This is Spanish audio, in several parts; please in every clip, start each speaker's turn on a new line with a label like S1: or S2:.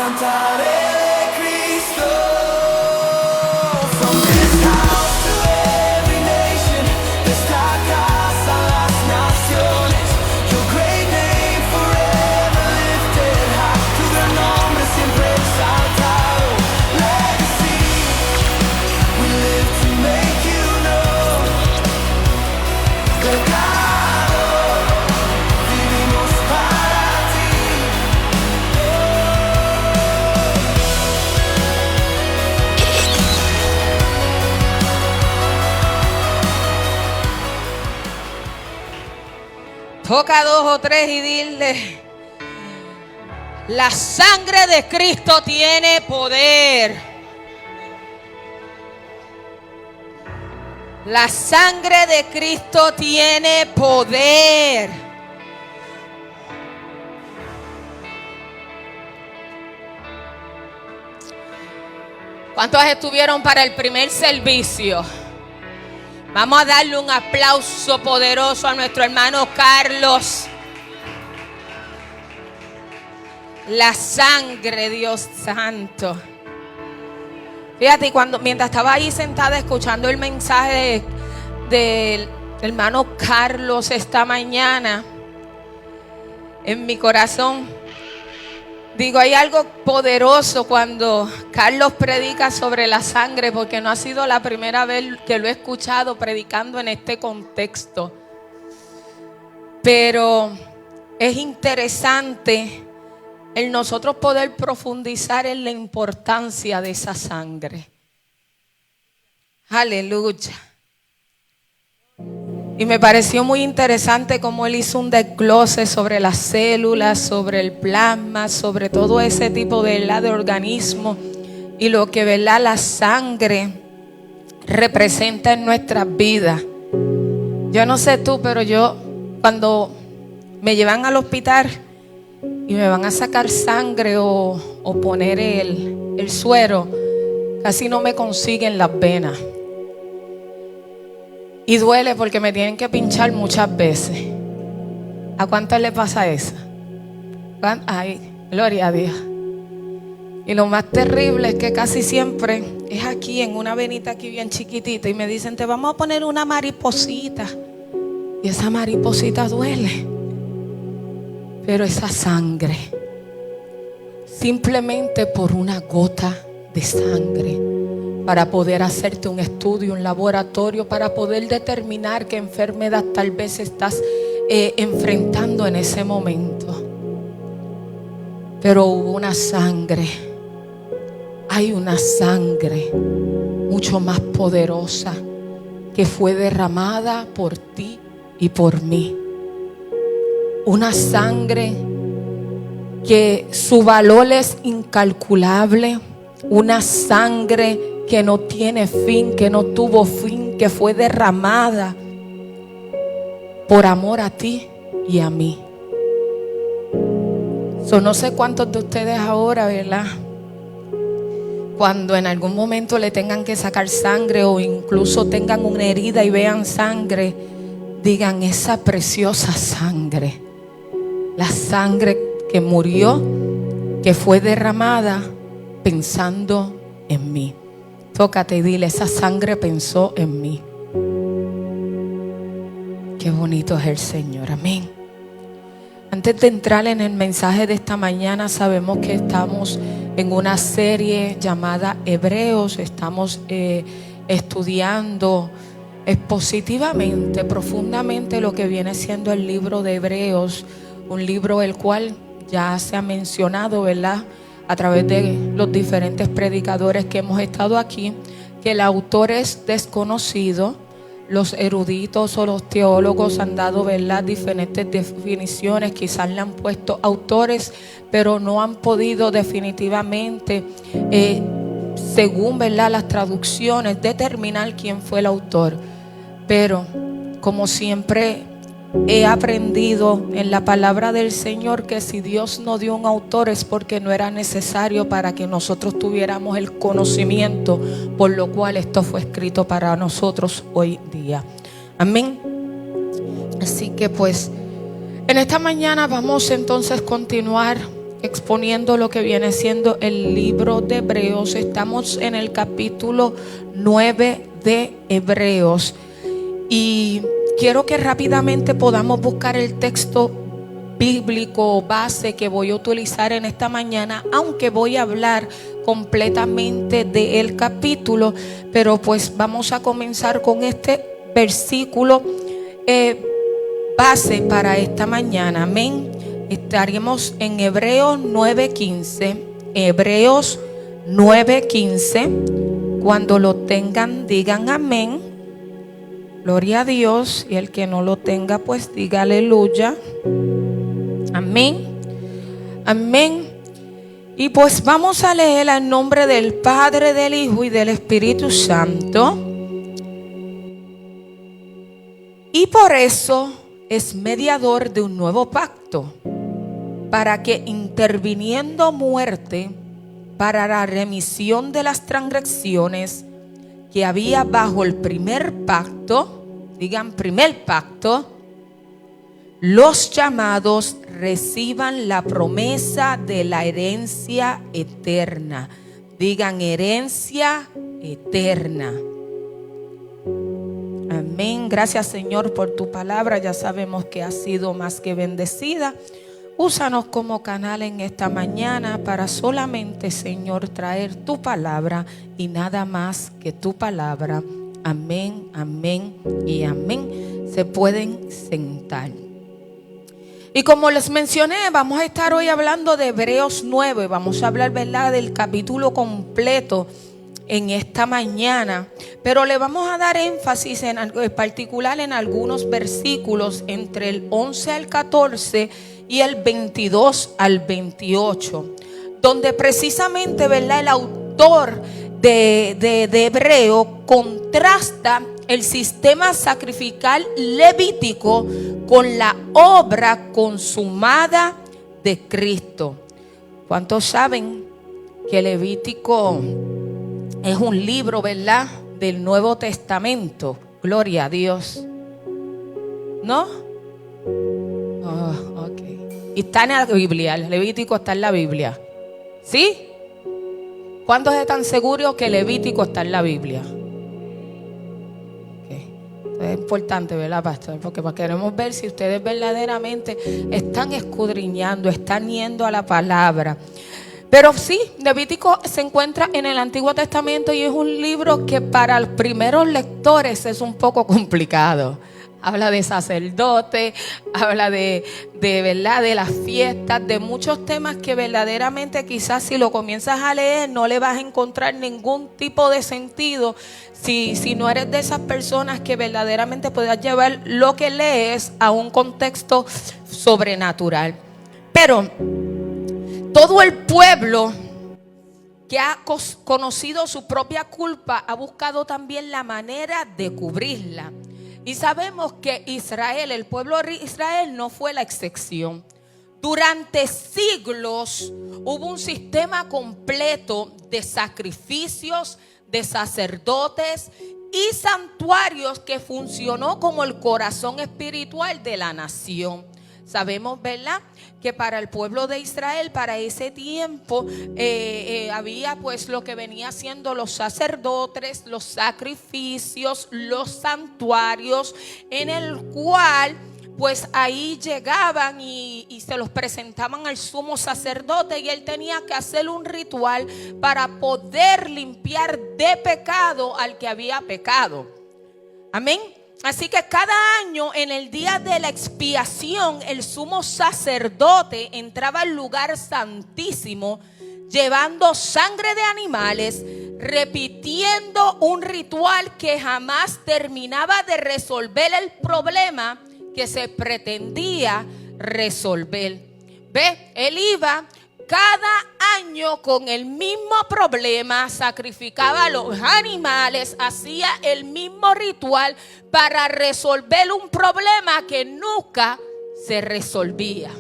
S1: cantaré de Cristo. From this house to every nation, de esta casa a las naciones, your great name forever lifted high, tu gran nombre siempre exaltado. Legacy, we live to make you known. Legado, vivimos para ti.
S2: Toca 2 o 3 y dile: la sangre de Cristo tiene poder. La sangre de Cristo tiene poder. ¿Cuántos estuvieron para el primer servicio? Vamos a darle un aplauso poderoso a nuestro hermano Carlos. La sangre, Dios santo. Fíjate, mientras estaba ahí sentada escuchando el mensaje del hermano Carlos esta mañana, en mi corazón, digo, hay algo poderoso cuando Carlos predica sobre la sangre, porque no ha sido la primera vez que lo he escuchado predicando en este contexto. Pero es interesante el nosotros poder profundizar en la importancia de esa sangre. Aleluya. Y me pareció muy interesante cómo él hizo un desglose sobre las células, sobre el plasma, sobre todo ese tipo de organismo y lo que la sangre representa en nuestras vidas. Yo no sé tú, pero yo cuando me llevan al hospital y me van a sacar sangre o poner el suero, casi no me consiguen las venas. Y duele porque me tienen que pinchar muchas veces. ¿A cuántos le pasa eso? Ay, gloria a Dios. Y lo más terrible es que casi siempre es aquí, en una venita aquí bien chiquitita. Y me dicen, te vamos a poner una mariposita. Y esa mariposita duele. Pero esa sangre, simplemente por una gota de sangre, para poder hacerte un estudio, un laboratorio, para poder determinar qué enfermedad tal vez estás enfrentando en ese momento. Pero hubo una sangre, hay una sangre mucho más poderosa que fue derramada por ti y por mí. Una sangre que su valor es incalculable, una sangre que no tiene fin, que no tuvo fin, que fue derramada por amor a ti y a mí. No sé cuántos de ustedes ahora, ¿verdad? Cuando en algún momento le tengan que sacar sangre o incluso tengan una herida y vean sangre, digan, esa preciosa sangre, la sangre que murió, que fue derramada pensando en mí. Tócate y dile, esa sangre pensó en mí. Qué bonito es el Señor, amén. Antes de entrar en el mensaje de esta mañana, sabemos que estamos en una serie llamada Hebreos. Estamos estudiando expositivamente, profundamente lo que viene siendo el libro de Hebreos. Un libro el cual ya se ha mencionado, ¿verdad?, a través de los diferentes predicadores que hemos estado aquí, que el autor es desconocido. Los eruditos o los teólogos han dado, ¿verdad?, diferentes definiciones, quizás le han puesto autores, pero no han podido definitivamente, según, ¿verdad?, las traducciones, determinar quién fue el autor. Pero como siempre he aprendido en la palabra del Señor que si Dios no dio un autor es porque no era necesario para que nosotros tuviéramos el conocimiento por lo cual esto fue escrito para nosotros hoy día. Amén. Así que pues en esta mañana vamos entonces a continuar exponiendo lo que viene siendo el libro de Hebreos. Estamos en el capítulo 9 de Hebreos y quiero que rápidamente podamos buscar el texto bíblico base que voy a utilizar en esta mañana, aunque voy a hablar completamente del capítulo, pero pues vamos a comenzar con este versículo base para esta mañana. Amén. Estaremos en Hebreos 9:15. Hebreos 9:15. Cuando lo tengan, digan amén. Gloria a Dios. Y el que no lo tenga, pues diga aleluya. Amén. Amén. Y pues vamos a leer al nombre del Padre, del Hijo y del Espíritu Santo. Y por eso es mediador de un nuevo pacto, para que interviniendo muerte para la remisión de las transgresiones que había bajo el primer pacto, digan primer pacto, los llamados reciban la promesa de la herencia eterna. Digan herencia eterna. Amén. Gracias, Señor, por tu palabra. Ya sabemos que ha sido más que bendecida. Úsanos como canal en esta mañana para solamente, Señor, traer tu palabra y nada más que tu palabra. Amén, amén y amén. Se pueden sentar. Y como les mencioné, vamos a estar hoy hablando de Hebreos 9. Vamos a hablar, ¿verdad?, del capítulo completo en esta mañana. Pero le vamos a dar énfasis en particular en algunos versículos entre el 11 al 14 y el 22 al 28. Donde precisamente, ¿verdad?, el autor de Hebreo contrasta el sistema sacrificial levítico con la obra consumada de Cristo. ¿Cuántos saben que Levítico es un libro, ¿verdad?, del Nuevo Testamento? Gloria a Dios. ¿No? Oh, ok. Y está en la Biblia. El Levítico está en la Biblia. ¿Sí? ¿Cuántos están seguros que Levítico está en la Biblia? Es importante, ¿verdad, pastor? Porque queremos ver si ustedes verdaderamente están escudriñando, están yendo a la palabra. Pero sí, Levítico se encuentra en el Antiguo Testamento y es un libro que para los primeros lectores es un poco complicado. Habla de sacerdotes, habla de verdad, de las fiestas, de muchos temas que verdaderamente quizás si lo comienzas a leer no le vas a encontrar ningún tipo de sentido si no eres de esas personas que verdaderamente puedas llevar lo que lees a un contexto sobrenatural. Pero todo el pueblo que ha conocido su propia culpa ha buscado también la manera de cubrirla. Y sabemos que Israel, el pueblo de Israel, no fue la excepción. Durante siglos hubo un sistema completo de sacrificios, de sacerdotes y santuarios que funcionó como el corazón espiritual de la nación. Sabemos, ¿verdad?, que para el pueblo de Israel, para ese tiempo, había pues lo que venía siendo los sacerdotes, los sacrificios, los santuarios, en el cual pues ahí llegaban y se los presentaban al sumo sacerdote y él tenía que hacer un ritual para poder limpiar de pecado al que había pecado. Amén. Así que cada año en el día de la expiación el sumo sacerdote entraba al lugar santísimo llevando sangre de animales, repitiendo un ritual que jamás terminaba de resolver el problema que se pretendía resolver. Ve, él iba cada año con el mismo problema, sacrificaba a los animales, hacía el mismo ritual para resolver un problema que nunca se resolvía.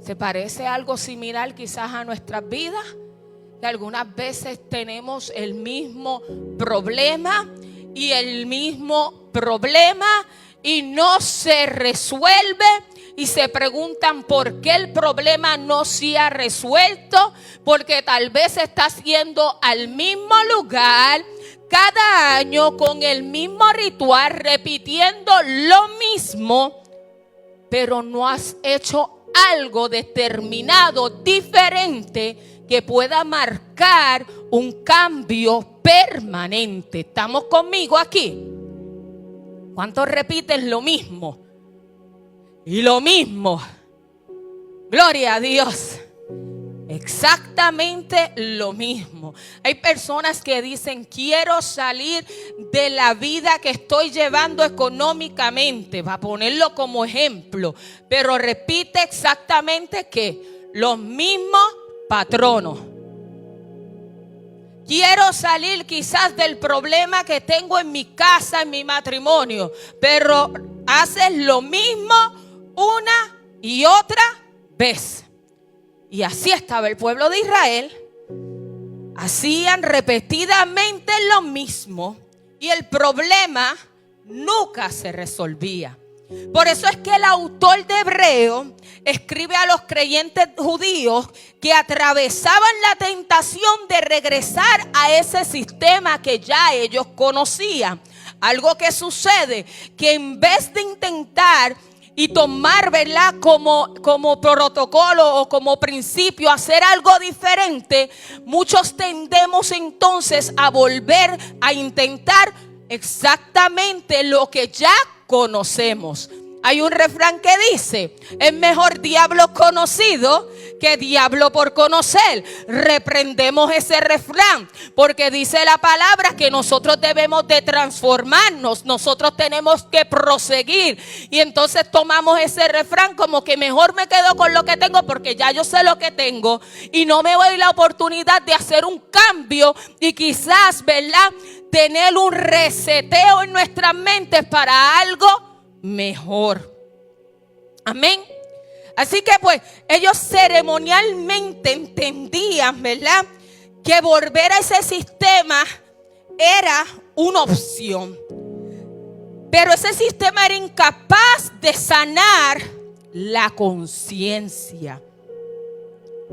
S2: ¿Se parece algo similar quizás a nuestras vidas? Que algunas veces tenemos el mismo problema y el mismo problema y no se resuelve y se preguntan por qué el problema no se ha resuelto, porque tal vez estás yendo al mismo lugar cada año con el mismo ritual, repitiendo lo mismo, pero no has hecho algo determinado, diferente, que pueda marcar un cambio permanente. ¿Estamos conmigo aquí? ¿Cuántos repiten lo mismo? Y lo mismo. Gloria a Dios. Exactamente lo mismo. Hay personas que dicen: quiero salir de la vida que estoy llevando económicamente, va a ponerlo como ejemplo, pero repite exactamente que los mismos patronos. Quiero salir quizás del problema que tengo en mi casa, en mi matrimonio, pero haces lo mismo una y otra vez. Y así estaba el pueblo de Israel. Hacían repetidamente lo mismo y el problema nunca se resolvía. Por eso es que el autor de Hebreo escribe a los creyentes judíos que atravesaban la tentación de regresar a ese sistema que ya ellos conocían. Algo que sucede, que en vez de intentar y tomar, ¿verdad?, como protocolo o como principio hacer algo diferente, muchos tendemos entonces a volver a intentar exactamente lo que ya conocemos. Hay un refrán que dice: es mejor diablo conocido que diablo por conocer. Reprendemos ese refrán, porque dice la palabra que nosotros debemos de transformarnos, nosotros tenemos que proseguir, y entonces tomamos ese refrán como que mejor me quedo con lo que tengo, porque ya yo sé lo que tengo y no me doy la oportunidad de hacer un cambio y quizás, ¿verdad?, tener un reseteo en nuestras mentes para algo mejor. Amén. Así que pues ellos ceremonialmente entendían, ¿verdad?, que volver a ese sistema era una opción. Pero ese sistema era incapaz de sanar la conciencia.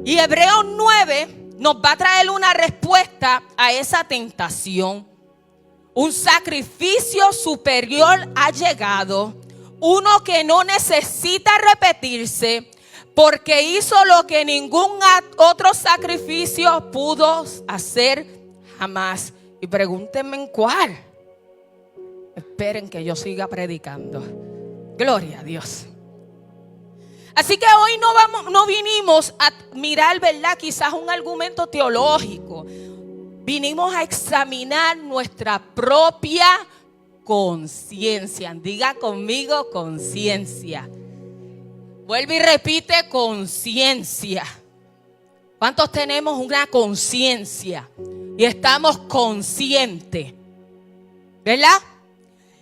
S2: Y Hebreos 9 nos va a traer una respuesta a esa tentación. Un sacrificio superior ha llegado, uno que no necesita repetirse, porque hizo lo que ningún otro sacrificio pudo hacer jamás. Y pregúntenme en cuál. Esperen que yo siga predicando. Gloria a Dios. Así que hoy no vinimos a mirar, ¿verdad?, quizás un argumento teológico. Vinimos a examinar nuestra propia conciencia. Diga conmigo: conciencia. Vuelve y repite: conciencia. ¿Cuántos tenemos una conciencia y estamos conscientes? ¿Verdad?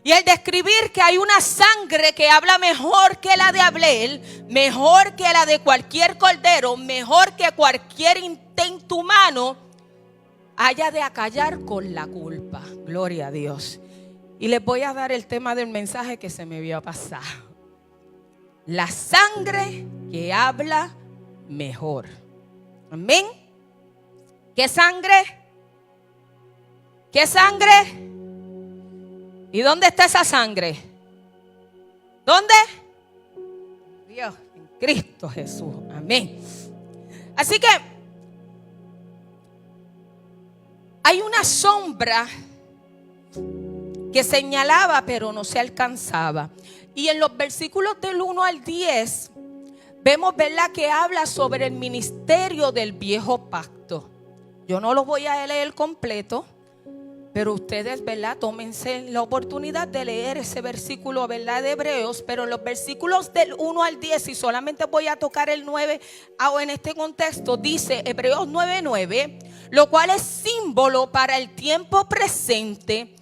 S2: Y el describir que hay una sangre que habla mejor que la de Abel, mejor que la de cualquier cordero, mejor que cualquier intento humano, haya de acallar con la culpa. Gloria a Dios. Y les voy a dar el tema del mensaje que se me vio pasar. La sangre que habla mejor. Amén. ¿Qué sangre? ¿Qué sangre? ¿Y dónde está esa sangre? ¿Dónde? Dios, en Cristo Jesús. Amén. Así que hay una sombra que señalaba pero no se alcanzaba. Y en los versículos del 1 al 10 vemos, ¿verdad?, que habla sobre el ministerio del viejo pacto. Yo no lo voy a leer completo, pero ustedes, ¿verdad?, tómense la oportunidad de leer ese versículo, ¿verdad?, de Hebreos. Pero en los versículos del 1 al 10, y solamente voy a tocar el 9 en este contexto, dice Hebreos 9:9, lo cual es símbolo para el tiempo presente,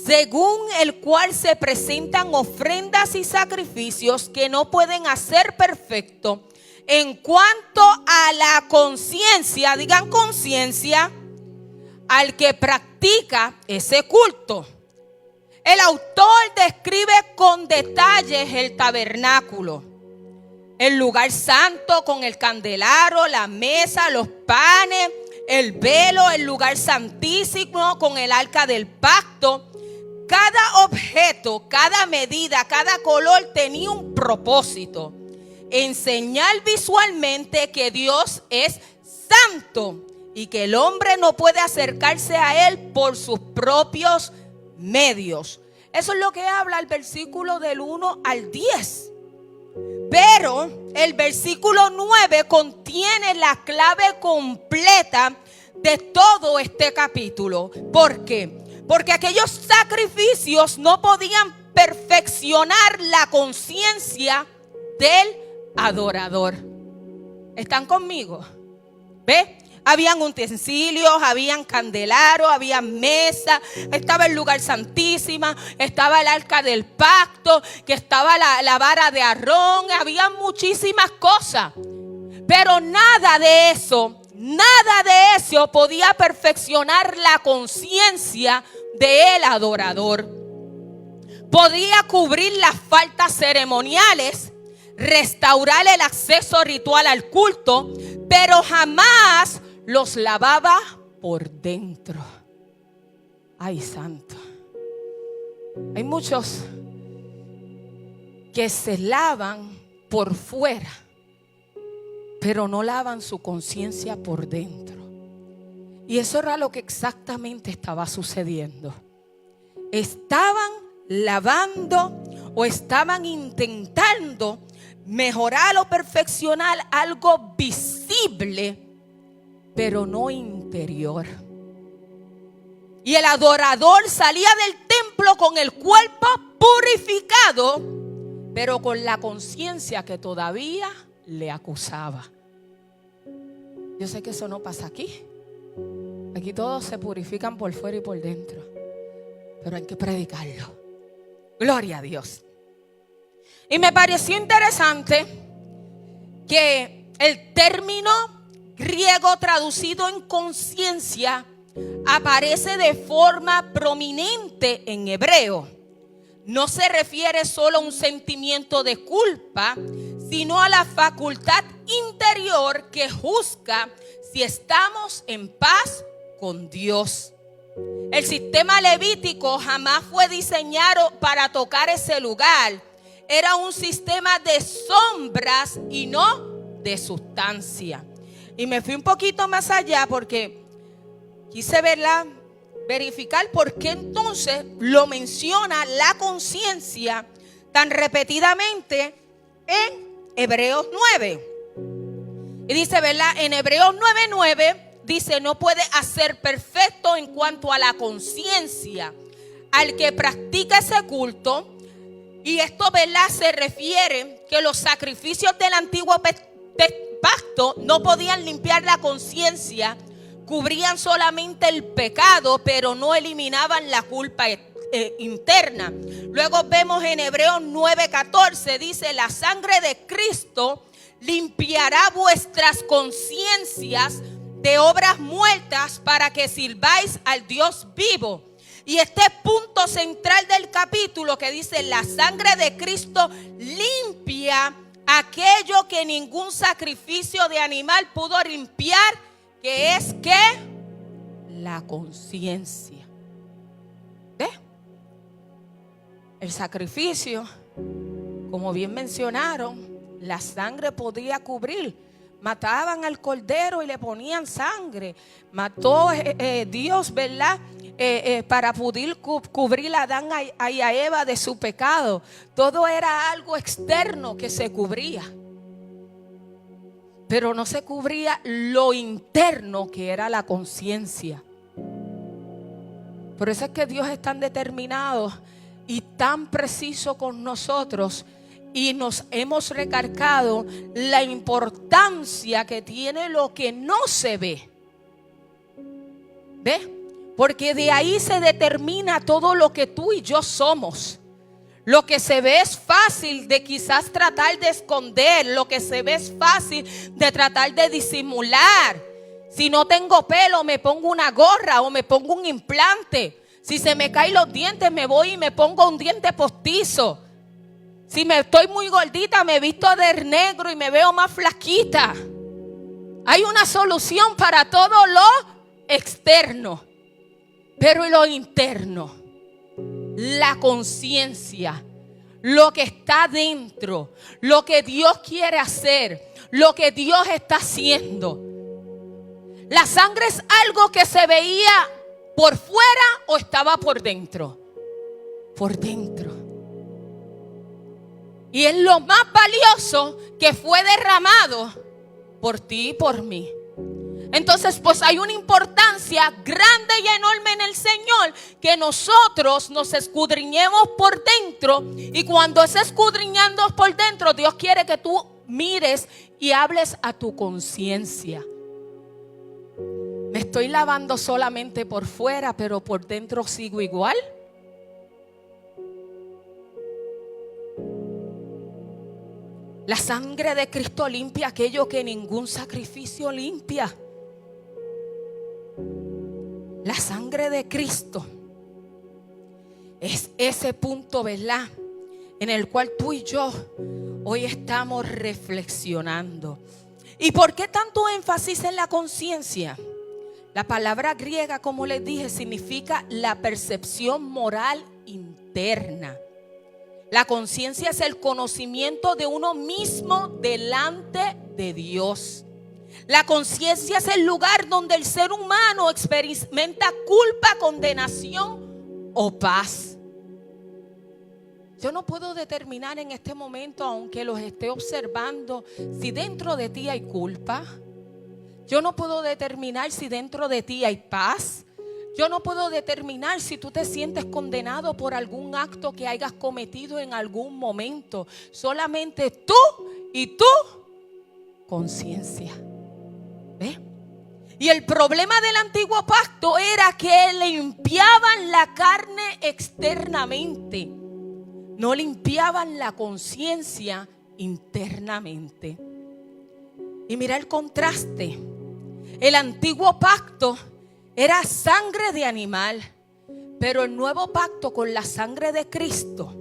S2: según el cual se presentan ofrendas y sacrificios que no pueden hacer perfecto en cuanto a la conciencia, digan conciencia, al que practica ese culto. El autor describe con detalles el tabernáculo, el lugar santo con el candelabro, la mesa, los panes, el velo, el lugar santísimo con el arca del pacto. Cada objeto, cada medida, cada color tenía un propósito: enseñar visualmente que Dios es santo y que el hombre no puede acercarse a Él por sus propios medios. Eso es lo que habla el versículo del 1 al 10. Pero el versículo 9 contiene la clave completa de todo este capítulo. ¿Por qué? Porque aquellos sacrificios no podían perfeccionar la conciencia del adorador. ¿Están conmigo? ¿Ve? Habían utensilios, habían candelabros, había mesa, estaba el lugar santísimo, estaba el arca del pacto, que estaba la vara de Aarón, había muchísimas cosas. Pero nada de eso podía perfeccionar la conciencia del adorador. Podía cubrir las faltas ceremoniales, restaurar el acceso ritual al culto, pero jamás los lavaba por dentro. Ay, santo. Hay muchos que se lavan por fuera, pero no lavan su conciencia por dentro. Y eso era lo que exactamente estaba sucediendo. Estaban lavando o estaban intentando mejorar o perfeccionar algo visible, pero no interior. Y el adorador salía del templo con el cuerpo purificado, pero con la conciencia que todavía le acusaba. Yo sé que eso no pasa aquí. Aquí todos se purifican por fuera y por dentro, pero hay que predicarlo. Gloria a Dios. Y me pareció interesante que el término griego traducido en conciencia aparece de forma prominente en hebreo. No se refiere solo a un sentimiento de culpa, sino a la facultad interior que juzga si estamos en paz con Dios. El sistema levítico jamás fue diseñado para tocar ese lugar. Era un sistema de sombras y no de sustancia. Y me fui un poquito más allá porque quise verificar por qué entonces lo menciona la conciencia tan repetidamente en Hebreos 9. Y dice, ¿verdad? En Hebreos 9:9 dice: no puede hacer perfecto en cuanto a la conciencia al que practica ese culto. Y esto, ¿verdad?, se refiere que los sacrificios del antiguo pacto no podían limpiar la conciencia, cubrían solamente el pecado, pero no eliminaban la culpa interna. Luego vemos en Hebreos 9:14, dice: la sangre de Cristo limpiará vuestras conciencias de obras muertas para que sirváis al Dios vivo. Y este punto central del capítulo que dice: la sangre de Cristo limpia aquello que ningún sacrificio de animal pudo limpiar, que es ¿qué? La conciencia. ¿Ve? El sacrificio, como bien mencionaron, la sangre podía cubrir. Mataban al cordero y le ponían sangre. Mató Dios, ¿verdad? Para poder cubrir a Adán y a Eva de su pecado. Todo era algo externo que se cubría, pero no se cubría lo interno, que era la conciencia. Por eso es que Dios es tan determinado y tan preciso con nosotros, y nos hemos recargado la importancia que tiene lo que no se ve. ¿Ve? Porque de ahí se determina todo lo que tú y yo somos. Lo que se ve es fácil de quizás tratar de esconder. Lo que se ve es fácil de tratar de disimular. Si no tengo pelo, me pongo una gorra o me pongo un implante. Si se me caen los dientes, me voy y me pongo un diente postizo. Si me estoy muy gordita, me visto de negro y me veo más flaquita. Hay una solución para todo lo externo, pero lo interno, la conciencia, lo que está dentro, lo que Dios quiere hacer, lo que Dios está haciendo. La sangre es algo que se veía por fuera o estaba por dentro. Por dentro. Y es lo más valioso que fue derramado por ti y por mí. Entonces, pues hay una importancia grande y enorme en el Señor que nosotros nos escudriñemos por dentro. Y cuando es escudriñando por dentro, Dios quiere que tú mires y hables a tu conciencia. Me estoy lavando solamente por fuera, pero por dentro sigo igual. La sangre de Cristo limpia aquello que ningún sacrificio limpia. La sangre de Cristo es ese punto, ¿verdad?, en el cual tú y yo hoy estamos reflexionando. ¿Y por qué tanto énfasis en la conciencia? La palabra griega, como les dije, significa la percepción moral interna. La conciencia es el conocimiento de uno mismo delante de Dios. La conciencia es el lugar donde el ser humano experimenta culpa, condenación o paz. Yo no puedo determinar en este momento, aunque los esté observando, si dentro de ti hay culpa. Yo no puedo determinar si dentro de ti hay paz. Yo no puedo determinar si tú te sientes condenado por algún acto que hayas cometido en algún momento. Solamente tú y tu conciencia. ¿Ve? Y el problema del antiguo pacto era que limpiaban la carne externamente, no limpiaban la conciencia internamente. Y mira el contraste. El antiguo pacto era sangre de animal, pero el nuevo pacto con la sangre de Cristo.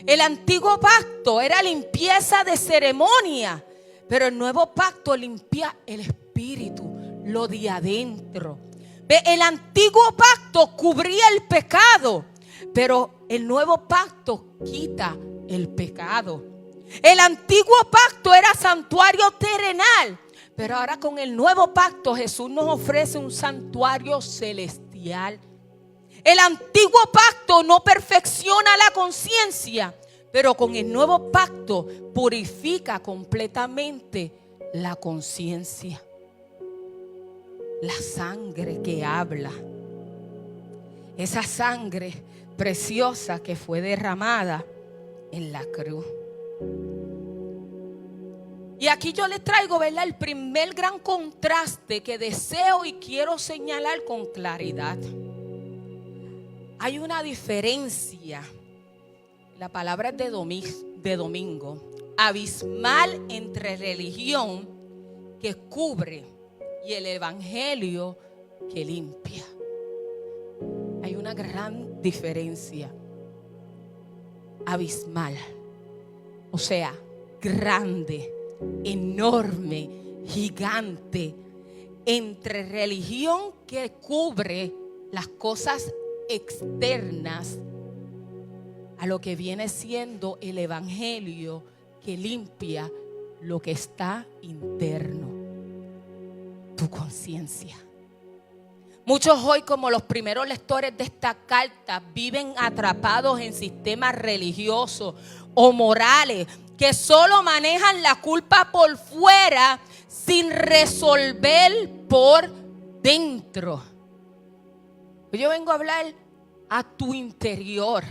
S2: El antiguo pacto era limpieza de ceremonia, pero el nuevo pacto limpia el espíritu, lo de adentro. El antiguo pacto cubría el pecado, pero el nuevo pacto quita el pecado. El antiguo pacto era santuario terrenal, pero ahora con el nuevo pacto Jesús nos ofrece un santuario celestial. El antiguo pacto no perfecciona la conciencia, pero con el nuevo pacto purifica completamente la conciencia. La sangre que habla, esa sangre preciosa que fue derramada en la cruz. Y aquí yo les traigo, ¿verdad?, el primer gran contraste que deseo y quiero señalar con claridad. Hay una diferencia, la palabra es de domingo, abismal entre religión que cubre y el evangelio que limpia. Hay una gran diferencia, abismal, o sea, grande, enorme, gigante, entre religión que cubre las cosas externas a lo que viene siendo el evangelio que limpia lo que está interno, tu conciencia. Muchos hoy, como los primeros lectores de esta carta, viven atrapados en sistemas religiosos o morales que solo manejan la culpa por fuera sin resolver por dentro. Yo vengo a hablar a tu interior,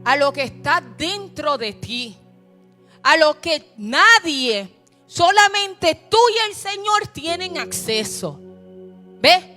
S2: a lo que está dentro de ti, a lo que nadie, solamente tú y el Señor tienen acceso. ¿Ve?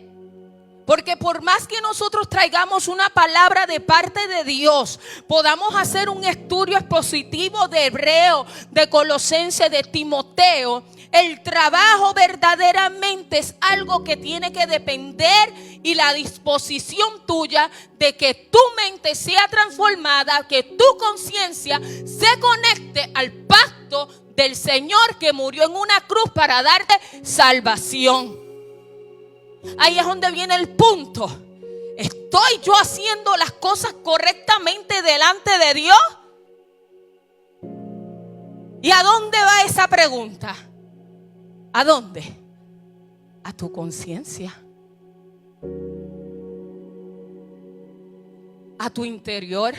S2: Porque por más que nosotros traigamos una palabra de parte de Dios, podamos hacer un estudio expositivo de Hebreo, de Colosenses, de Timoteo, El trabajo verdaderamente es algo que tiene que depender y la disposición tuya de que tu mente sea transformada, que tu conciencia se conecte al pacto del Señor que murió en una cruz para darte salvación. Ahí es donde viene el punto. ¿Estoy yo haciendo las cosas correctamente delante de Dios? ¿Y a dónde va esa pregunta? ¿A dónde? A tu conciencia. A tu interior.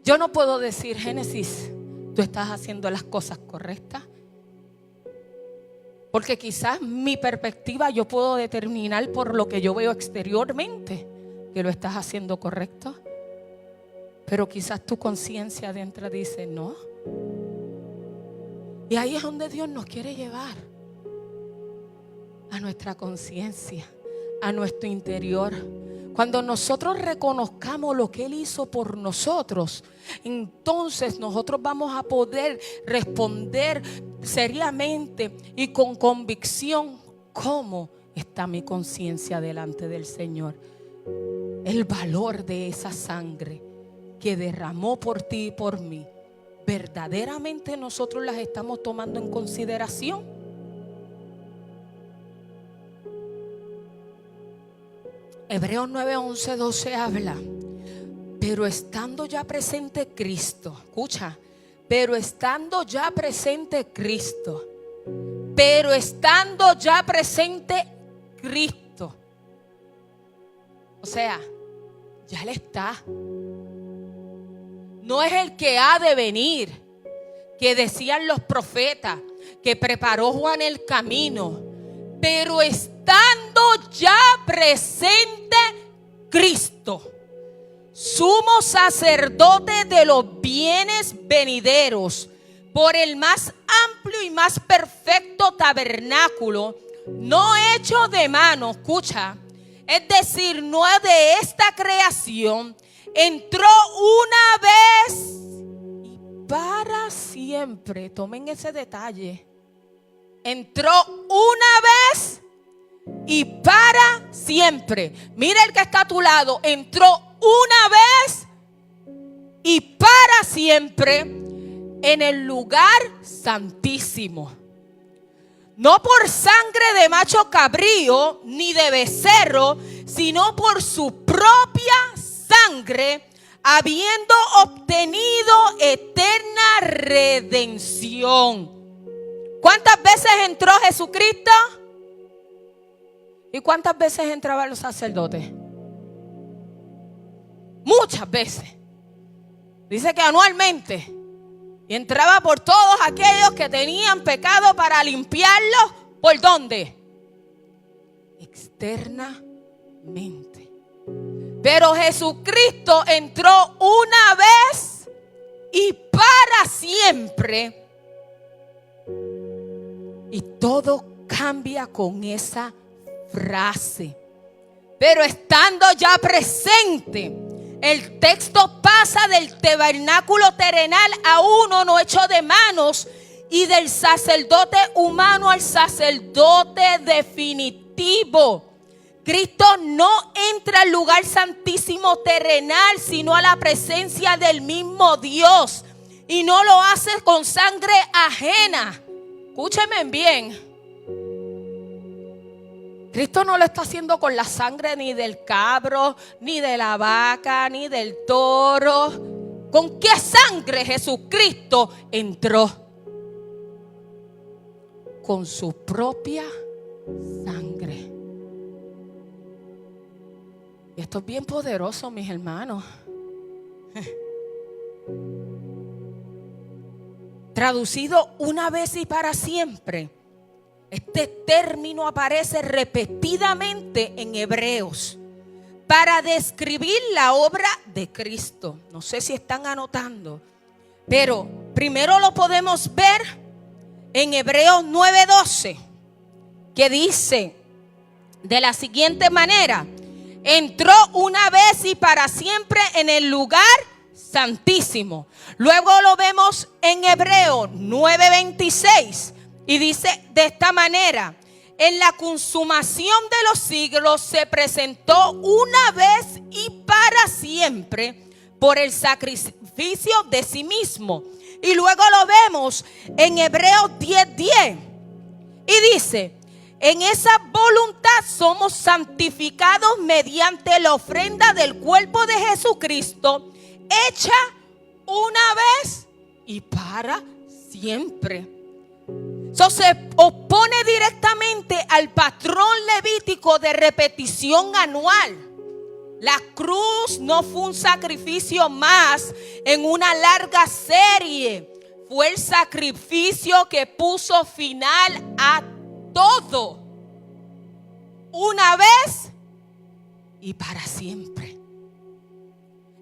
S2: Yo no puedo decir, Génesis, tú estás haciendo las cosas correctas. Porque quizás mi perspectiva yo puedo determinar por lo que yo veo exteriormente que lo estás haciendo correcto. Pero quizás tu conciencia adentro dice no. Y ahí es donde Dios nos quiere llevar. A nuestra conciencia, a nuestro interior. Cuando nosotros reconozcamos lo que Él hizo por nosotros, entonces nosotros vamos a poder responder seriamente y con convicción cómo está mi conciencia delante del Señor. El valor de esa sangre que derramó por ti y por mí, ¿verdaderamente nosotros las estamos tomando en consideración? Hebreos 9, 11, 12 habla: pero estando ya presente Cristo, escucha, pero estando ya presente Cristo, pero estando ya presente Cristo, o sea, ya Él está. No es el que ha de venir, que decían los profetas, que preparó Juan el camino, pero estando ya presente Cristo, sumo sacerdote de los bienes venideros, por el más amplio y más perfecto tabernáculo, no hecho de mano, escucha, es decir, no de esta creación, entró una vez y para siempre. Tomen ese detalle. Entró una vez y para siempre. Mira el que está a tu lado. Entró una vez y para siempre en el lugar santísimo. No por sangre de macho cabrío ni de becerro, sino por su propia sangre, habiendo obtenido eterna redención. ¿Cuántas veces entró Jesucristo? ¿Y cuántas veces entraban los sacerdotes? Muchas veces. Dice que anualmente. Y entraba por todos aquellos que tenían pecado para limpiarlos. ¿Por dónde? Externamente. Pero Jesucristo entró una vez y para siempre. Y todo cambia con esa frase. Pero estando ya presente, el texto pasa del tabernáculo terrenal a uno no hecho de manos y del sacerdote humano al sacerdote definitivo. Cristo no entra al lugar santísimo terrenal, sino a la presencia del mismo Dios. Y no lo hace con sangre ajena. Escúchenme bien. Cristo no lo está haciendo con la sangre ni del cabro, ni de la vaca, ni del toro. ¿Con qué sangre Jesucristo entró? Con su propia sangre. Y esto es bien poderoso, mis hermanos. Traducido una vez y para siempre. Este término aparece repetidamente en Hebreos para describir la obra de Cristo. No sé si están anotando, pero primero lo podemos ver en Hebreos 9:12, que dice de la siguiente manera: entró una vez y para siempre en el lugar santísimo. Luego lo vemos en Hebreos 9:26 y dice de esta manera: en la consumación de los siglos se presentó una vez y para siempre por el sacrificio de sí mismo. Y luego lo vemos en Hebreos 10:10 y dice: en esa voluntad somos santificados mediante la ofrenda del cuerpo de Jesucristo, hecha una vez y para siempre. Eso se opone directamente al patrón levítico de repetición anual. La cruz no fue un sacrificio más en una larga serie. Fue el sacrificio que puso final a todo. Una vez y para siempre.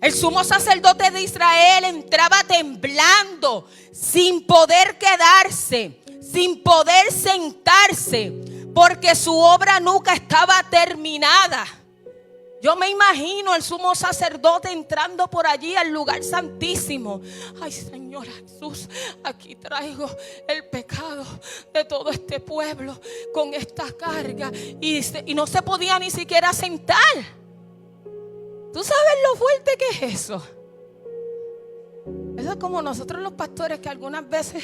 S2: El sumo sacerdote de Israel entraba temblando, sin poder quedarse, sin poder sentarse, porque su obra nunca estaba terminada. Yo me imagino el sumo sacerdote entrando por allí al lugar santísimo. Ay, Señor Jesús, aquí traigo el pecado de todo este pueblo con esta carga. Y no se podía ni siquiera sentar. ¿Tú sabes lo fuerte que es eso? Eso es como nosotros los pastores, que algunas veces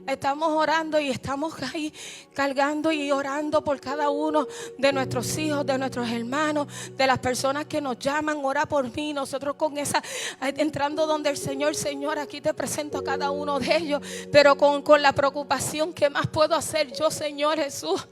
S2: estamos orando y estamos ahí cargando y orando por cada uno de nuestros hijos, de nuestros hermanos, de las personas que nos llaman: ora por mí. Nosotros con esa, entrando donde el Señor: Señor, aquí te presento a cada uno de ellos, pero con la preocupación: ¿qué más puedo hacer yo, Señor Jesús?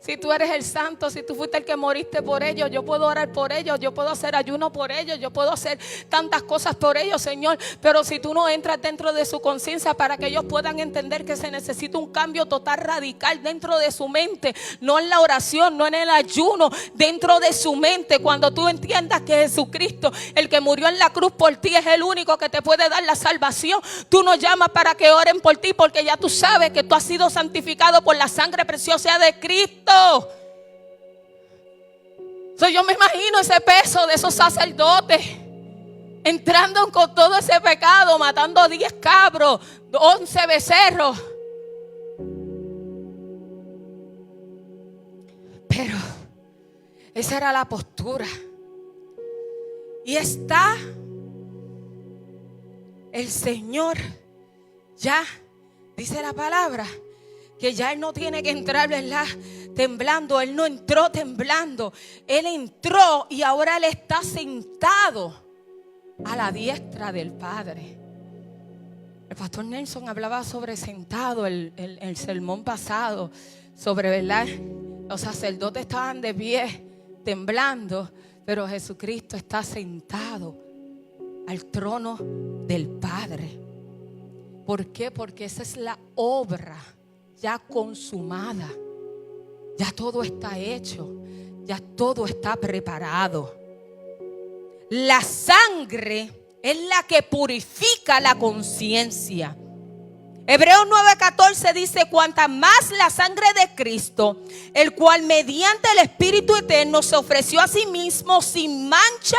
S2: Si tú eres el santo, si tú fuiste el que moriste por ellos, yo puedo orar por ellos, yo puedo hacer ayuno por ellos, yo puedo hacer tantas cosas por ellos, Señor. Pero si tú no entras dentro de su conciencia para que ellos puedan entender que se necesita un cambio total, radical dentro de su mente, no en la oración, no en el ayuno, dentro de su mente. Cuando tú entiendas que Jesucristo, el que murió en la cruz por ti, es el único que te puede dar la salvación, tú no llamas para que oren por ti, porque ya tú sabes que tú has sido santificado por la sangre preciosa de Cristo. Yo me imagino ese peso de esos sacerdotes entrando con todo ese pecado, matando 10 cabros, 11 becerros. Pero esa era la postura. Y está el Señor, ya dice la palabra, que ya Él no tiene que entrar, ¿verdad?, temblando. Él no entró temblando. Él entró y ahora Él está sentado a la diestra del Padre. El pastor Nelson hablaba sobre sentado el sermón pasado, sobre, ¿verdad?, los sacerdotes estaban de pie temblando, pero Jesucristo está sentado al trono del Padre. ¿Por qué? Porque esa es la obra ya consumada. Ya todo está hecho, ya todo está preparado. La sangre es la que purifica la conciencia. Hebreos 9:14 dice: cuanta más la sangre de Cristo, el cual mediante el Espíritu eterno se ofreció a sí mismo sin mancha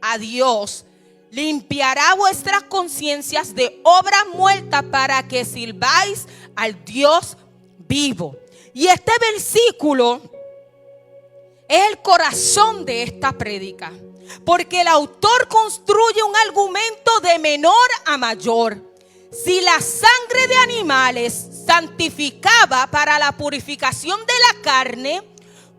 S2: a Dios, limpiará vuestras conciencias de obras muertas para que sirváis al Dios vivo. Y este versículo es el corazón de esta prédica, porque el autor construye un argumento de menor a mayor. Si la sangre de animales santificaba para la purificación de la carne,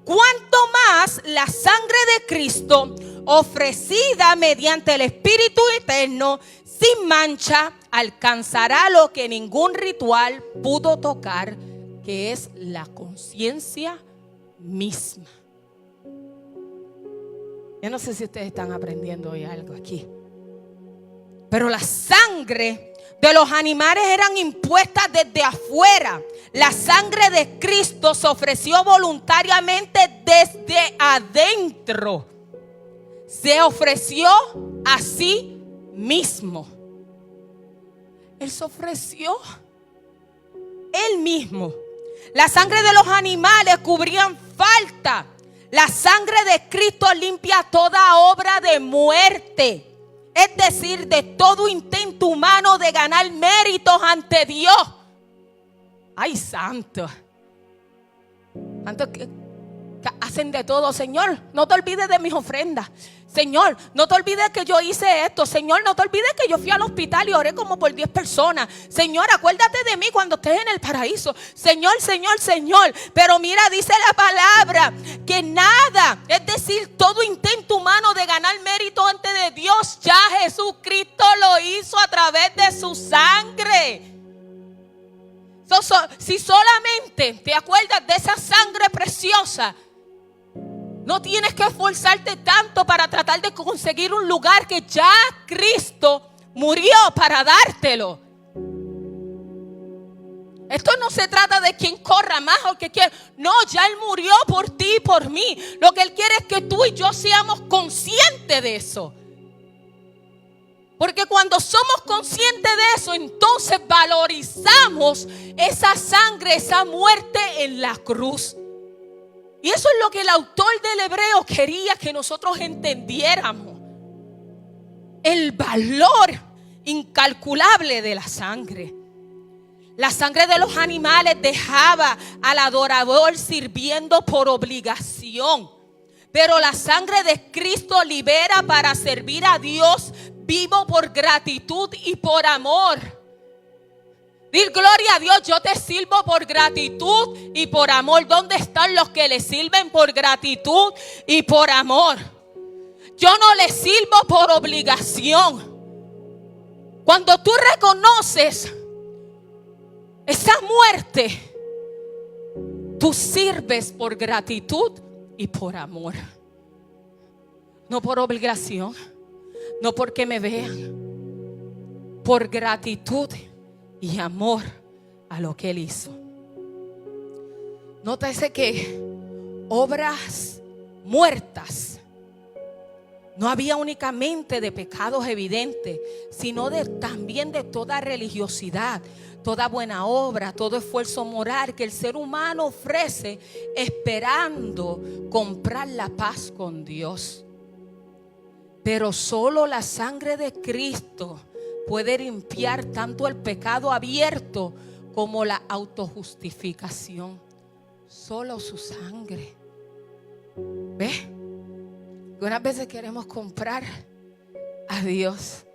S2: cuánto más la sangre de Cristo, ofrecida mediante el Espíritu eterno, sin mancha, alcanzará lo que ningún ritual pudo tocar, que es la conciencia misma. Yo no sé si ustedes están aprendiendo hoy algo aquí, pero la sangre de los animales eran impuestas desde afuera. La sangre de Cristo se ofreció voluntariamente desde adentro. Se ofreció a sí mismo. Él se ofreció Él mismo. La sangre de los animales cubrían falta. La sangre de Cristo limpia toda obra de muerte. es decir, de todo intento humano de ganar méritos ante Dios. Ay, santo. ¿Cuántos que hacen de todo? Señor, no te olvides de mis ofrendas. Señor, no te olvides que yo hice esto. Señor, no te olvides que yo fui al hospital y oré como por 10 personas. Señor, acuérdate de mí cuando estés en el paraíso. Señor, Señor, Señor. Pero mira, dice la palabra que nada, es decir, todo intento humano de ganar mérito ante de Dios, ya Jesucristo lo hizo a través de su sangre. Si solamente te acuerdas de esa sangre preciosa, no tienes que esforzarte tanto para tratar de conseguir un lugar que ya Cristo murió para dártelo. Esto no se trata de quien corra más o que quiera. No, ya Él murió por ti y por mí. Lo que Él quiere es que tú y yo seamos conscientes de eso. Porque cuando somos conscientes de eso, entonces valorizamos esa sangre, esa muerte en la cruz. Y eso es lo que el autor del Hebreo quería que nosotros entendiéramos. El valor incalculable de la sangre. La sangre de los animales dejaba al adorador sirviendo por obligación. Pero la sangre de Cristo libera para servir a Dios vivo por gratitud y por amor. Dir gloria a Dios, yo te sirvo por gratitud y por amor. ¿Dónde están los que le sirven por gratitud y por amor? Yo no le sirvo por obligación. Cuando tú reconoces esa muerte, tú sirves por gratitud y por amor. No por obligación, no porque me vean, por gratitud y amor a lo que Él hizo. Nótese que obras muertas no había únicamente de pecados evidentes, sino también de toda religiosidad, toda buena obra, todo esfuerzo moral que el ser humano ofrece esperando comprar la paz con Dios. Pero solo la sangre de Cristo puede limpiar tanto el pecado abierto como la autojustificación. Solo su sangre. ¿Ves? Algunas veces queremos comprar a Dios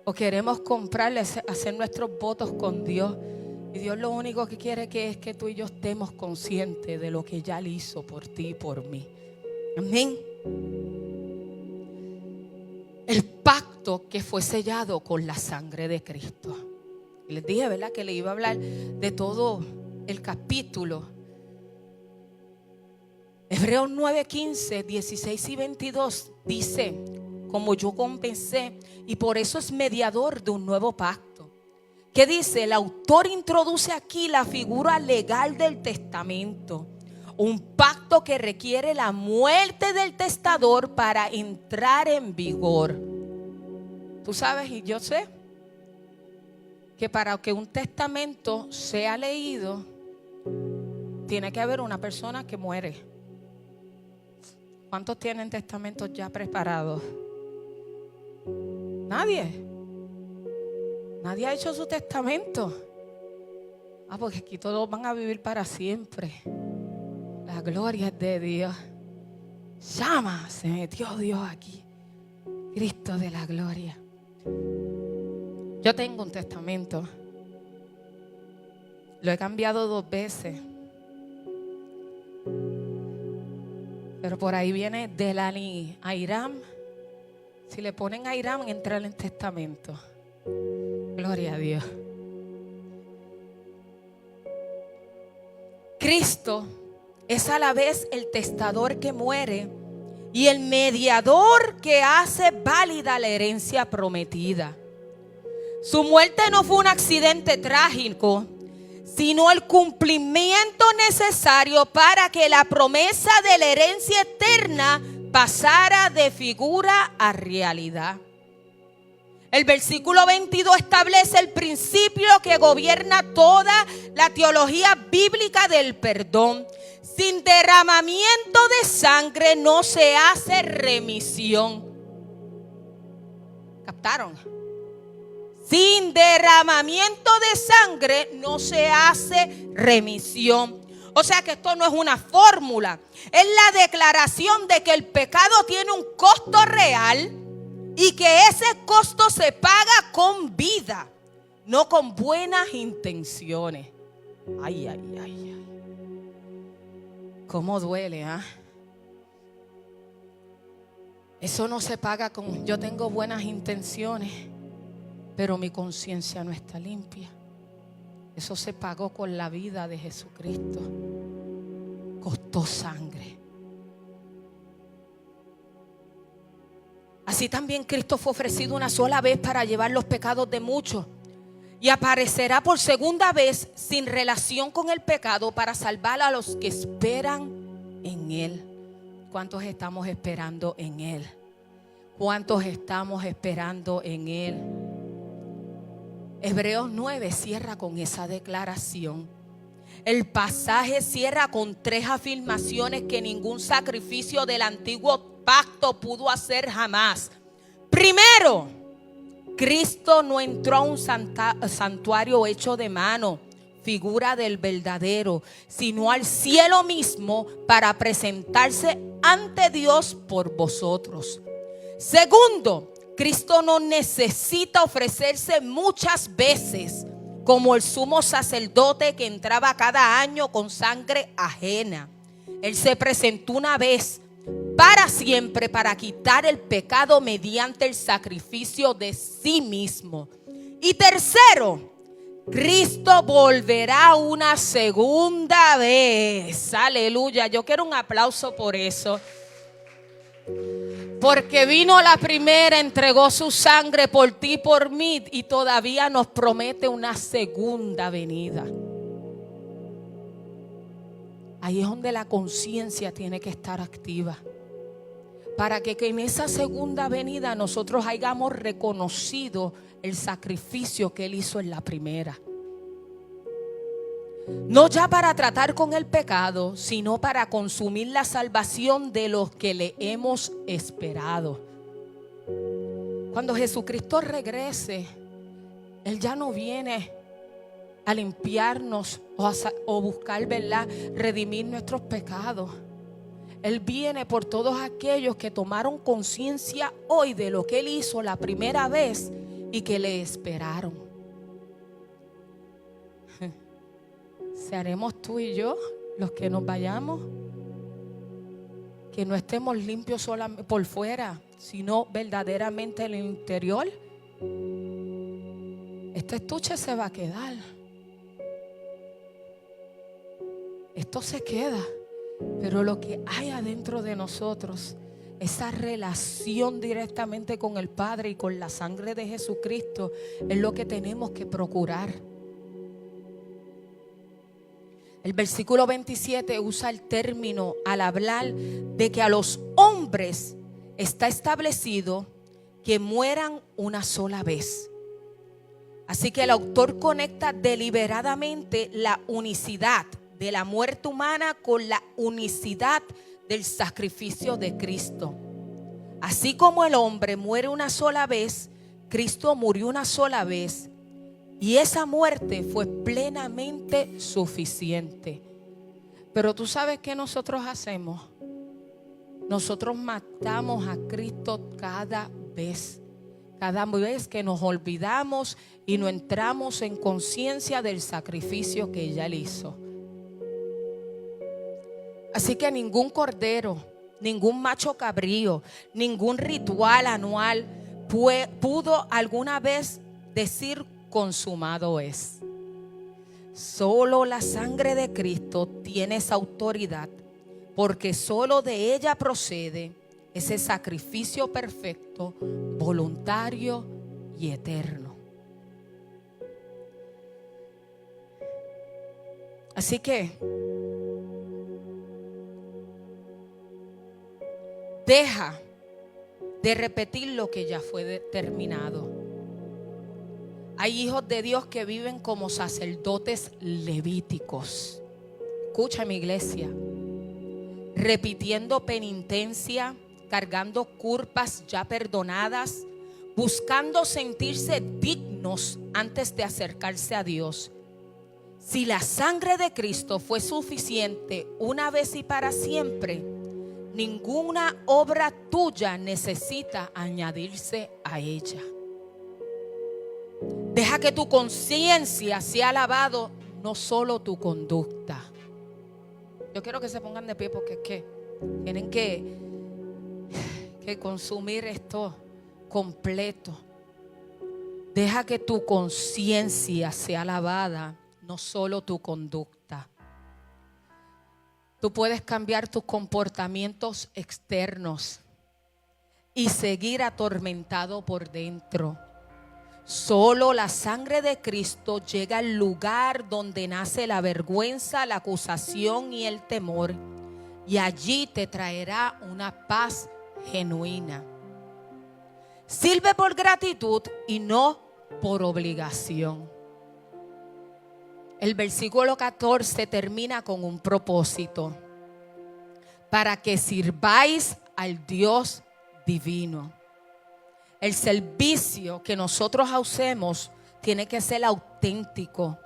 S2: o queremos comprarle, hacer nuestros votos con Dios. Y Dios lo único que quiere es que tú y yo estemos conscientes de lo que ya Él hizo por ti y por mí. Amén. El pacto que fue sellado con la sangre de Cristo. Y les dije, ¿verdad?, que le iba a hablar de todo el capítulo. Hebreos 9, 15, 16 y 22 dice: como yo compensé, y por eso es mediador de un nuevo pacto. ¿Qué dice? El autor introduce aquí la figura legal del testamento. Un pacto que requiere la muerte del testador para entrar en vigor. Tú sabes y yo sé que para que un testamento sea leído, tiene que haber una persona que muere. ¿Cuántos tienen testamentos ya preparados? Nadie. Nadie ha hecho su testamento. Porque aquí todos van a vivir para siempre. La gloria es de Dios. Llama, se metió Dios aquí. Cristo de la gloria. Yo tengo un testamento. Lo he cambiado 2 veces. Pero por ahí viene Delani a Irán. Si le ponen a Irán, entra en el testamento. Gloria a Dios. Cristo es a la vez el testador que muere y el mediador que hace válida la herencia prometida. Su muerte no fue un accidente trágico, sino el cumplimiento necesario para que la promesa de la herencia eterna pasara de figura a realidad. El versículo 22 establece el principio que gobierna toda la teología bíblica del perdón. Sin derramamiento de sangre no se hace remisión. ¿Captaron? Sin derramamiento de sangre no se hace remisión. O sea que esto no es una fórmula. Es la declaración de que el pecado tiene un costo real y que ese costo se paga con vida, no con buenas intenciones. Ay, ay, ay, ay. ¿Cómo duele, ah? Eso no se paga con yo tengo buenas intenciones, pero mi conciencia no está limpia. Eso se pagó con la vida de Jesucristo. Costó sangre. Así también Cristo fue ofrecido una sola vez para llevar los pecados de muchos. Y aparecerá por segunda vez sin relación con el pecado para salvar a los que esperan en Él. ¿Cuántos estamos esperando en Él? ¿Cuántos estamos esperando en Él? Hebreos 9 cierra con esa declaración. El pasaje cierra con 3 afirmaciones que ningún sacrificio del antiguo pacto pudo hacer jamás. Primero, Cristo no entró a un santuario hecho de mano, figura del verdadero, sino al cielo mismo para presentarse ante Dios por vosotros. Segundo, Cristo no necesita ofrecerse muchas veces como el sumo sacerdote que entraba cada año con sangre ajena. Él se presentó una vez para siempre para quitar el pecado mediante el sacrificio de sí mismo. Y tercero, Cristo volverá una segunda vez. Aleluya, yo quiero un aplauso por eso. Porque vino la primera, entregó su sangre por ti y por mí, y todavía nos promete una segunda venida. Ahí es donde la conciencia tiene que estar activa. Para que en esa segunda venida nosotros hayamos reconocido el sacrificio que Él hizo en la primera. No ya para tratar con el pecado, sino para consumir la salvación de los que le hemos esperado. Cuando Jesucristo regrese, Él ya no viene a limpiarnos o buscar, ¿verdad?, redimir nuestros pecados. Él viene por todos aquellos que tomaron conciencia hoy de lo que Él hizo la primera vez y que le esperaron. ¿Seremos tú y yo los que nos vayamos? Que no estemos limpios solamente por fuera, sino verdaderamente en el interior. Este estuche se va a quedar. Esto se queda. Pero lo que hay adentro de nosotros, esa relación directamente con el Padre y con la sangre de Jesucristo, es lo que tenemos que procurar. El versículo 27 usa el término al hablar de que a los hombres está establecido que mueran una sola vez. Así que el autor conecta deliberadamente la unicidad de la muerte humana con la unicidad del sacrificio de Cristo. Así como el hombre muere una sola vez, Cristo murió una sola vez. Y esa muerte fue plenamente suficiente. Pero tú sabes qué nosotros hacemos. Nosotros matamos a Cristo cada vez que nos olvidamos y no entramos en conciencia del sacrificio que ella hizo. Así que ningún cordero, ningún macho cabrío, ningún ritual anual pudo alguna vez decir consumado es. Solo la sangre de Cristo tiene esa autoridad, porque solo de ella procede ese sacrificio perfecto, voluntario y eterno. Así que deja de repetir lo que ya fue determinado. Hay hijos de Dios que viven como sacerdotes levíticos. Escucha, mi iglesia. Repitiendo penitencia, cargando culpas ya perdonadas, buscando sentirse dignos antes de acercarse a Dios. Si la sangre de Cristo fue suficiente una vez y para siempre, ninguna obra tuya necesita añadirse a ella. Deja que tu conciencia sea lavado, no solo tu conducta. Yo quiero que se pongan de pie porque es que tienen que consumir esto completo. Deja que tu conciencia sea lavada, no solo tu conducta. Tú puedes cambiar tus comportamientos externos y seguir atormentado por dentro. Solo la sangre de Cristo llega al lugar donde nace la vergüenza, la acusación y el temor, y allí te traerá una paz genuina. Sirve por gratitud y no por obligación. El versículo 14 termina con un propósito: para que sirváis al Dios divino. El servicio que nosotros hacemos tiene que ser auténtico.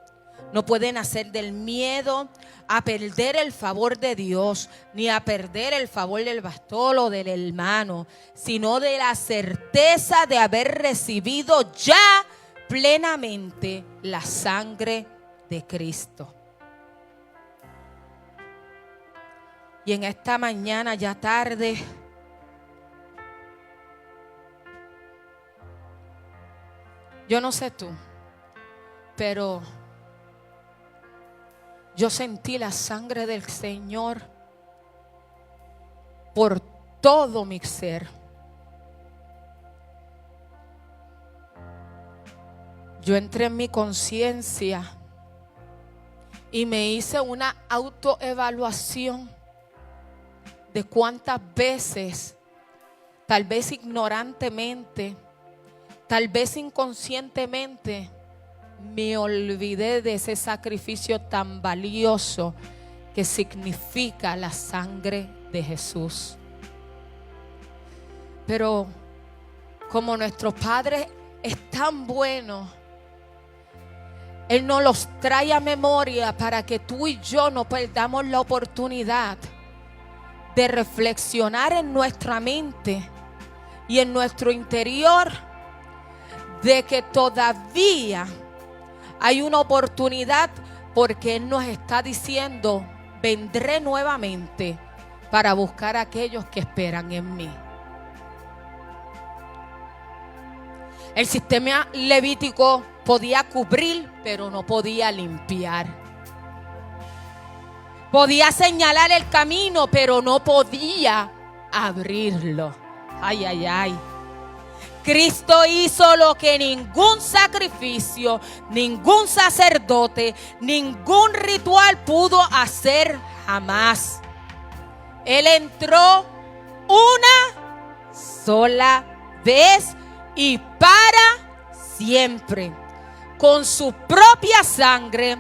S2: No puede nacer del miedo a perder el favor de Dios, ni a perder el favor del pastor o del hermano, sino de la certeza de haber recibido ya plenamente la sangre de Cristo. Y en esta mañana ya tarde, yo no sé tú, pero yo sentí la sangre del Señor por todo mi ser. Yo entré en mi conciencia y me hice una autoevaluación de cuántas veces, tal vez ignorantemente, tal vez inconscientemente, me olvidé de ese sacrificio tan valioso que significa la sangre de Jesús. Pero como nuestro Padre es tan bueno, Él nos los trae a memoria para que tú y yo no perdamos la oportunidad de reflexionar en nuestra mente y en nuestro interior de que todavía hay una oportunidad, porque Él nos está diciendo: vendré nuevamente para buscar a aquellos que esperan en mí. El sistema levítico podía cubrir, pero no podía limpiar. Podía señalar el camino, pero no podía abrirlo. Ay, ay, ay. Cristo hizo lo que ningún sacrificio, ningún sacerdote, ningún ritual pudo hacer jamás. Él entró una sola vez y para siempre con su propia sangre,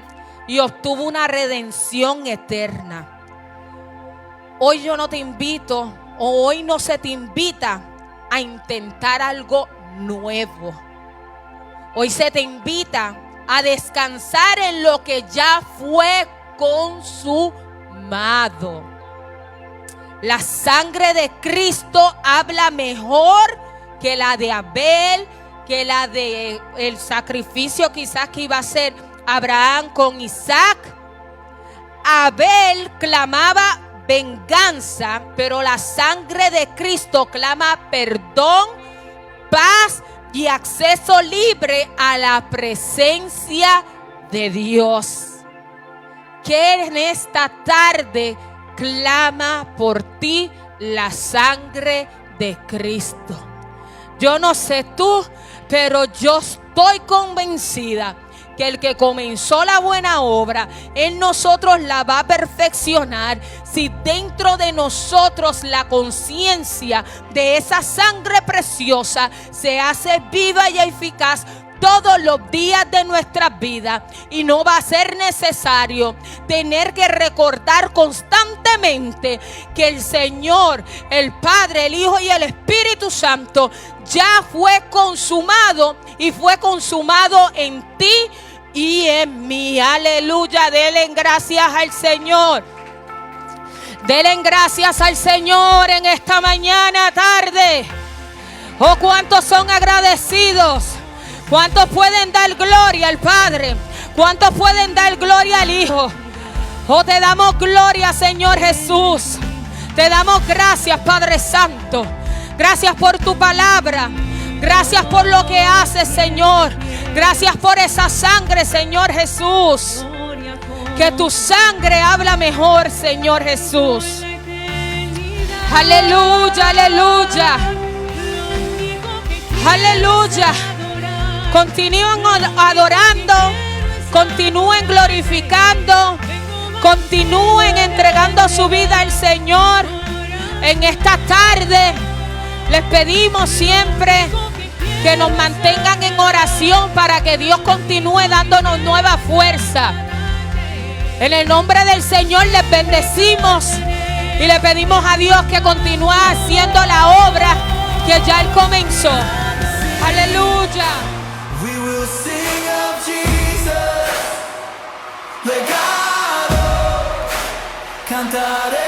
S2: y obtuvo una redención eterna. Hoy yo no te invito, o hoy no se te invita a intentar algo nuevo. Hoy se te invita a descansar en lo que ya fue consumado. La sangre de Cristo habla mejor que la de Abel, que la de el sacrificio quizás que iba a hacer Abraham con Isaac. Abel clamaba venganza, pero la sangre de Cristo clama perdón, paz y acceso libre a la presencia de Dios. Que en esta tarde clama por ti la sangre de Cristo. Yo no sé tú, pero yo estoy convencida que el que comenzó la buena obra en nosotros la va a perfeccionar. Si dentro de nosotros la conciencia de esa sangre preciosa se hace viva y eficaz, todos los días de nuestras vidas. Y no va a ser necesario tener que recordar constantemente que el Señor, el Padre, el Hijo y el Espíritu Santo ya fue consumado, y fue consumado en ti y en mí. Aleluya. Denle gracias al Señor. Denle gracias al Señor en esta mañana, tarde. Oh, cuántos son agradecidos. ¿Cuántos pueden dar gloria al Padre? ¿Cuántos pueden dar gloria al Hijo? Oh, te damos gloria, Señor Jesús. Te damos gracias, Padre Santo. Gracias por tu palabra. Gracias por lo que haces, Señor. Gracias por esa sangre, Señor Jesús. Que tu sangre habla mejor, Señor Jesús. Aleluya, aleluya. Aleluya. Continúen adorando, continúen glorificando, continúen entregando su vida al Señor. En esta tarde les pedimos siempre que nos mantengan en oración para que Dios continúe dándonos nueva fuerza. En el nombre del Señor les bendecimos y le pedimos a Dios que continúe haciendo la obra que ya Él comenzó. Aleluya.
S1: We will sing of Jesus, legado, cantaré.